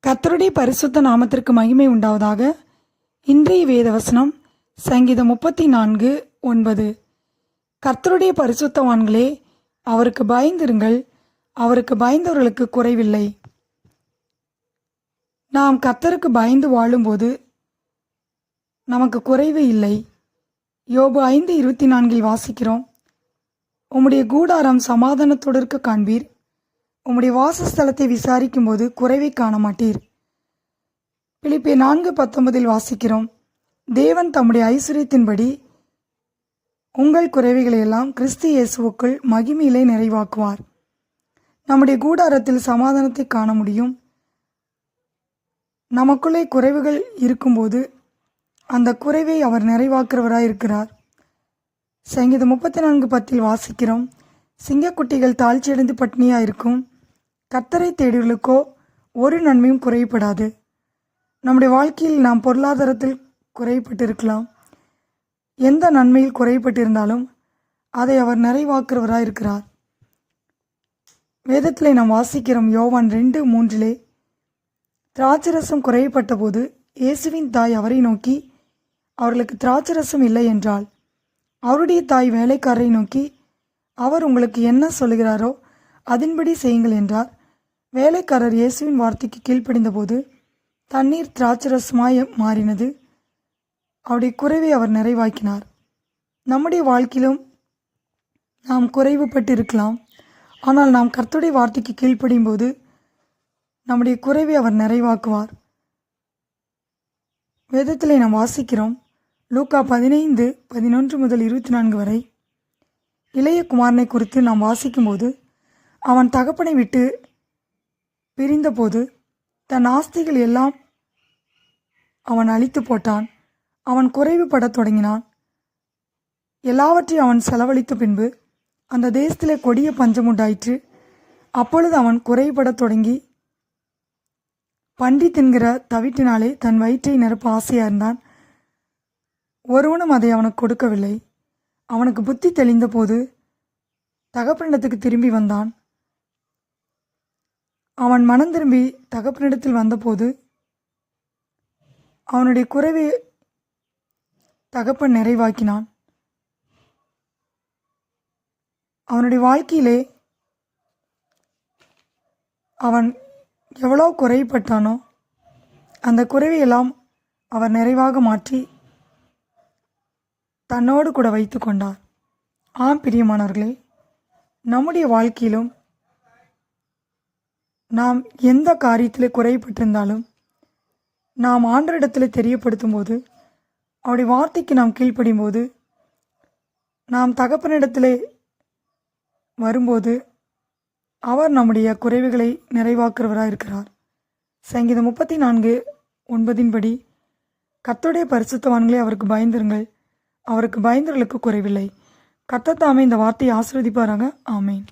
கர்த்தருடைய பரிசுத்த நாமத்திற்கு மகிமை உண்டாவதாக. இன்றைய வேதவசனம் சங்கீதம் 34:9. கர்த்தருடைய பரிசுத்தவான்களே, அவருக்கு பயந்திருங்கள், அவருக்கு பயந்தவர்களுக்கு குறைவில்லை. நாம் கர்த்தருக்கு பயந்து வாழும்போது நமக்கு குறைவு இல்லை. யோபு 5:24 வாசிக்கிறோம், உம்முடைய கூடாரம் சமாதானத்தோடு இருக்க காண்பீர், உம்முடைய வாசஸ்தலத்தை விசாரிக்கும் போது குறைவை காண மாட்டீர். பிலிப்பியர் 4:19 வாசிக்கிறோம், தேவன் தம்முடைய ஐஸ்வரியத்தின்படி உங்கள் குறைவைகளை எல்லாம் கிறிஸ்து இயேசுவுக்குள் மகிமையிலே நிறைவாக்குவார். நம்முடைய கூடாரத்தில் சமாதானத்தை காண முடியும். நமக்குள்ளே குறைவுகள் இருக்கும்போது அந்த குறைவை அவர் நிறைவாக்குறவராயிருக்கிறார். சங்கீதம் 34:10 வாசிக்கிறோம், சிங்கக்குட்டிகள் தாழ்ச்சியடைந்து பட்டினியாக இருக்கும், கர்த்தரை தேடிகளுக்கோ ஒரு நன்மையும் குறைபடாது. நம்முடைய வாழ்க்கையில் நாம் பொருளாதாரத்தில் குறைபட்டிருக்கலாம். எந்த நன்மையில் குறைபட்டிருந்தாலும் அதை அவர் நிறைவாக்குறவராயிருக்கிறார். வேதத்திலே நாம் வாசிக்கிறோம், யோவான் 2:3, திராட்சரசம் குறைபட்ட போது இயேசுவின் தாய் அவரை நோக்கி, அவர்களுக்கு திராட்சரசம் இல்லை என்றாள். அவருடைய தாய் வேலைக்காரரை நோக்கி, அவர் உங்களுக்கு என்ன சொல்லுகிறாரோ அதன்படி செய்யுங்கள் என்றார். வேலைக்காரர் இயேசுவின் வார்த்தைக்கு கீழ்ப்படிந்த போது தண்ணீர் திராட்சரசமாய் மாறினது. அவருடைய குறைவை அவர் நிறைவாக்கினார். நம்முடைய வாழ்க்கையிலும் நாம் குறைவுபட்டு இருக்கலாம். ஆனால் நாம் கர்த்தருடைய வார்த்தைக்கு கீழ்ப்படியும் போது நம்முடைய குறைவை அவர் நிறைவாக்குவார். வேதத்திலே நாம் வாசிக்கிறோம், லூக்கா 15:11-24 வரை, இளைய குமாரனை குறித்து நாம் வாசிக்கும்போது, அவன் தகப்பனை விட்டு பிரிந்தபோது தன் ஆஸ்திகள் எல்லாம் அவன் அழித்து போட்டான். அவன் குறைவுபடத் தொடங்கினான். எல்லாவற்றையும் அவன் செலவழித்த பின்பு அந்த தேசத்திலே கொடிய பஞ்சம் உண்டாயிற்று. அப்பொழுது அவன் குறைபடத் தொடங்கி பன்றி தின்கிற தவிட்டினாலே தன் வயிற்றை நிரப்ப ஆசையாக இருந்தான். ஒருவனும் அதை அவனுக்கு கொடுக்கவில்லை. அவனுக்கு புத்தி தெளிந்த போது தகப்பனிடத்துக்கு திரும்பி வந்தான். அவன் மனம் திரும்பி தகப்பனிடத்தில் வந்தபோது அவனுடைய குறைவை தகப்பன் நிறைவாக்கினான். அவனுடைய வாழ்க்கையிலே அவன் எவ்வளோ குறைப்பட்டானோ அந்த குறைவையெல்லாம் அவர் நிறைவாக மாற்றி தன்னோடு கூட வைத்து கொண்டார். ஆம் பிரியமானவர்களே, நம்முடைய வாழ்க்கையிலும் நாம் எந்த காரியத்தில் குறைபட்டிருந்தாலும் நாம் ஆண்டவரிடத்தில் தெரியப்படுத்தும் போது, அவருடைய வார்த்தைக்கு நாம் கீழ்ப்படியும் போது, நாம் தகப்பனிடத்திலே வரும்போது அவர் நம்முடைய குறைவுகளை நிறைவாக்குறவராக இருக்கிறார். சங்கீதம் 34:9 கர்த்தருடைய பரிசுத்தவான்களே, அவருக்கு பயந்திருங்கள், அவருக்கு பயந்தவர்களுக்கு குறைவில்லை. கர்த்தர் தாமே இந்த வார்த்தையை ஆசீர்வதிப்பாராக. ஆமேன்.